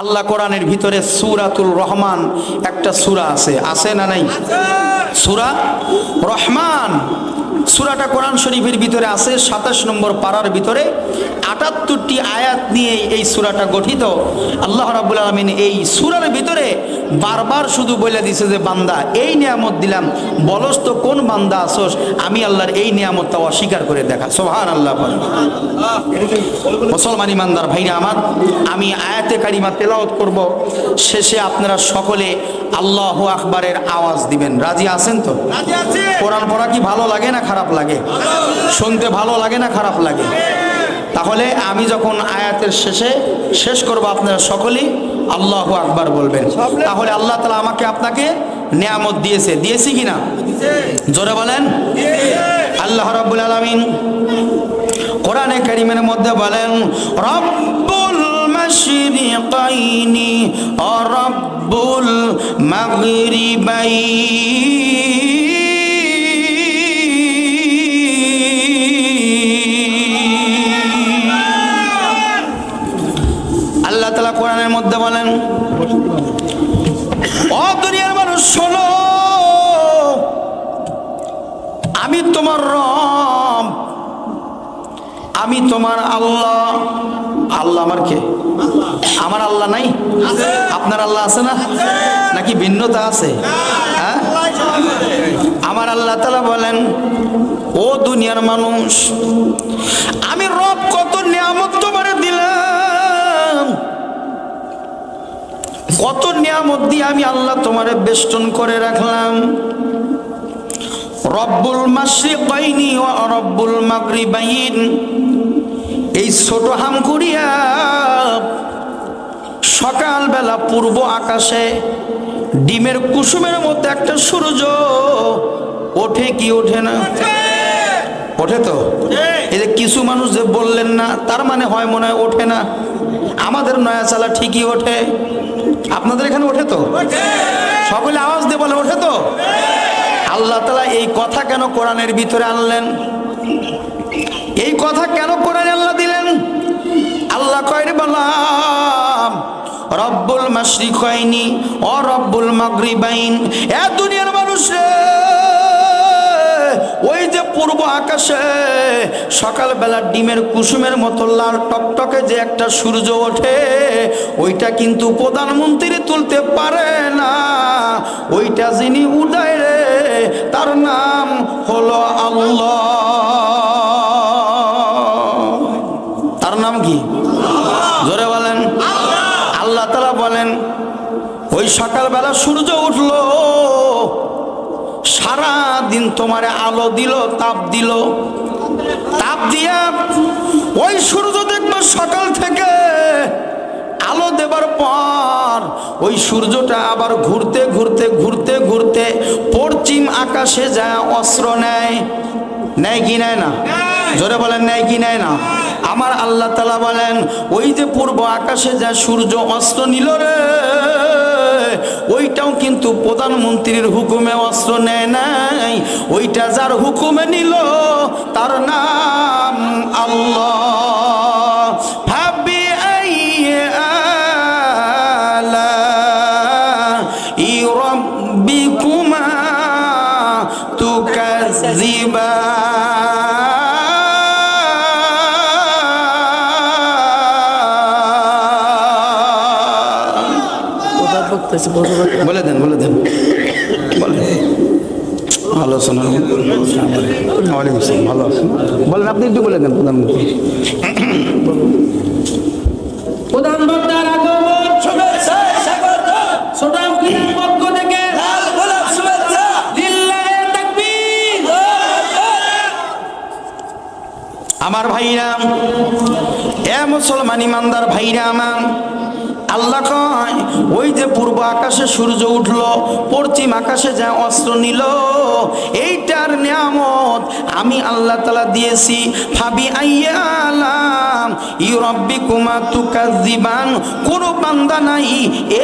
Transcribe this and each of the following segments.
আল্লাহ কোরআনের ভিতরে সূরাতুল রহমান একটা সূরা আছে না নাই? সূরা রহমান সূরাটা কোরআন শরীফের ভিতরে আছে ২৭ নম্বর পারার ভিতরে ৭৮টি আয়াত নিয়ে এই সূরাটা গঠিত। আল্লাহ রাব্বুল আলামিন এই সূরার ভিতরে বারবার শুধু বলে দিছে যে বান্দা এই নিয়ামত দিলাম, বলস তো কোন বান্দা আসোস আমি আল্লাহর এই নিয়ামতটা অস্বীকার করে দেখা। সুবহানাল্লাহ। মুসলমান ইমানদার ভাইরা আমার, আমি আয়াতে কারিমা তেলাওয়াত করব, শেষে আপনারা সকলে আল্লাহু আকবারের আওয়াজ দিবেন। রাজি আছেন তো? রাজি আছি। কোরআন পড়া কি ভালো লাগে না খারাপ লাগে? শুনতে ভালো লাগে না খারাপ লাগে? তাহলে আমি যখন আয়াতের শেষ করব আপনারা সকলেই আল্লাহু আকবার বলবেন। তাহলে আল্লাহ তাআলা আমাকে আপনাকে নিয়ামত দিয়েছি কিনা? জোরে বলেন। আল্লাহ রাব্বুল আলামিন কোরআনে কারীমের মধ্যে বলেন, রব্বুল মাশরিকাইনি ওয়া রব্বুল মাগরিবাইন। আল্লাহ তাআলা কোরআনের মধ্যে বলেন, ও দুনিয়ার মানুষ শোনো, আমি তোমার রব, আমি তোমার আল্লাহ। আল্লাহ আমার কে? আমার আল্লাহ নাই? আপনার আল্লাহ আছে না? নাকি ভিন্নতা আছে? হ্যাঁ, আমার আল্লাহ তাআলা বলেন, ও দুনিয়ার মানুষ, আমি রব কত নিয়ামত তোমারে দিলাম, কত নিয়ামত দিয়ে আমি আল্লাহ তোমারে বেষ্টন করে রাখলাম। রব্বুল মাশরিকাইনি ওয়া রব্বুল মাগরিবাইন, এই ছোট হামকুড়িয়া সকালবেলা পূর্ব আকাশে ডিমের কুসুমের মধ্যে একটা সূর্য ওঠে কি ওঠে না? ওঠে তো। এই যে কিছু মানুষ যে বললেন না, তার মানে হয় মনে হয় ওঠে না। আমাদের নয়াচালা ঠিকই ওঠে, আপনাদের এখানে ওঠে তো? সকলে আওয়াজ দিয়ে বলে ওঠে তো? আল্লাহ তাআলা এই কথা কেন কোরআনের ভিতরে আনলেন? এই কথা কেন কোরআনে আল্লাহ দিলেন? আল্লাহ কয় বললাম, রব্বুল মাশরিকাইনি ও রব্বুল মাগরিবাইন। এ দুনিয়ার মানুষ, ওই যে পূর্ব আকাশে সকালবেলা ডিমের কুসুমের মতো লাল টকটকে যে একটা সূর্য ওঠে, ওইটা কিন্তু প্রধানমন্ত্রী তুলতে পারে না। ওইটা যিনি উঠায় রে, তার নাম হলো আল্লাহ। তার নাম কি? জোরে বলেন। আল্লাহ তাআলা বলেন, ওই সকালবেলা সূর্য উঠলো, সারা দিন তোমারে আলো দিল, তাপ দিল, তাপ দিয়া ওই সূর্য দেখবে সকাল থেকে আলো দেবার পর ওই সূর্যটা আবার ঘুরতে ঘুরতে ঘুরতে ঘুরতে পশ্চিম আকাশে যায় অস্ত্র নেয়। নেয় কি নেয় না? জোরে বলেন, নেয় কি নেয় না? আমার আল্লাহ তাআলা বলেন, ওই যে পূর্ব আকাশে যা সূর্য অস্ত্র নিল রে, ওইটাও কিন্তু প্রধানমন্ত্রীর হুকুমে অস্ত্র নেয় নাই। ওইটা যার হুকুমে নিল তার নাম আল্লাহ। ভাবি আলা রাব্বিকুমা তুকাযিবা। বলে দেন বলে ভালো আছেন? ওয়ালাইকুম আসসালাম। ভালো আছেন? বলেন, আপনি একটু বলে দেন। প্রধান বক্তার আগমন, শুভেচ্ছা স্বাগত, সোনাম ক্রীড়ার পক্ষ থেকে লাল গোলাপ শুভেচ্ছা, লিল্লাহে তাকবীর। আমার ভাইরা, এ মুসলমান ইমানদার ভাইরা আমার, আল্লাহ কয়, ওই যে পূর্ব আকাশে সূর্য উঠলো, পশ্চিম আকাশে যা অস্ত্র নিল, এইটার নিয়ামত আমি আল্লাহ তাআলা দিয়েছি। ফাবি আইয়ালাম ইউরাব্বিকুমা তুকাযিবান, কোন বান্দা নাই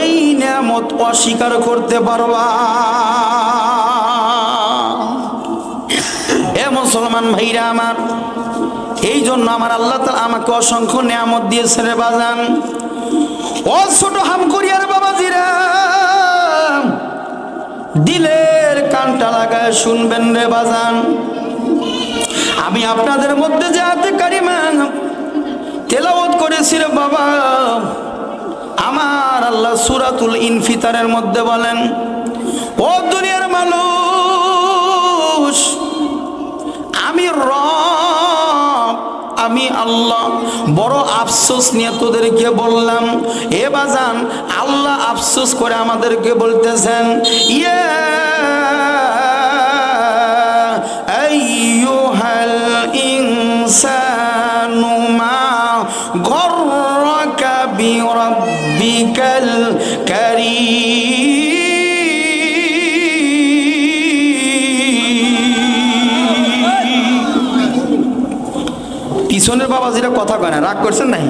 এই নিয়ামত অস্বীকার করতে পারবা। এ মুসলমান ভাইরা আমার, এই জন্য আমার আল্লাহ তাআলা আমাকে অসংখ্য নিয়ামত দিয়েছেন রে বাজান। ও ছোট হাম করিয়ার বাবাজিরা, দিলের কানটা লাগায় শুনবেন রে বাজান। আমি আপনাদের মধ্যে যে আয়াতে কারিমা তেলাওয়াত করেছি রে বাবা, আমার আল্লাহ সূরাতুল ইনফিতারের মধ্যে বলেন, ও দুনিয়ার মানুষ, আমি রব, আমি আল্লাহ বড় আফসোস নিয়ে তোদেরকে বললাম। এ বাজান, আল্লাহ আফসোস করে আমাদেরকে বলতেছেন, ইয়া আইয়ুহাল ইনসানু মা গররাকা বিরাব্বিকাল কারীম। পিছনের বাবাজিরা কথা কয় না, রাগ করছেন নাই?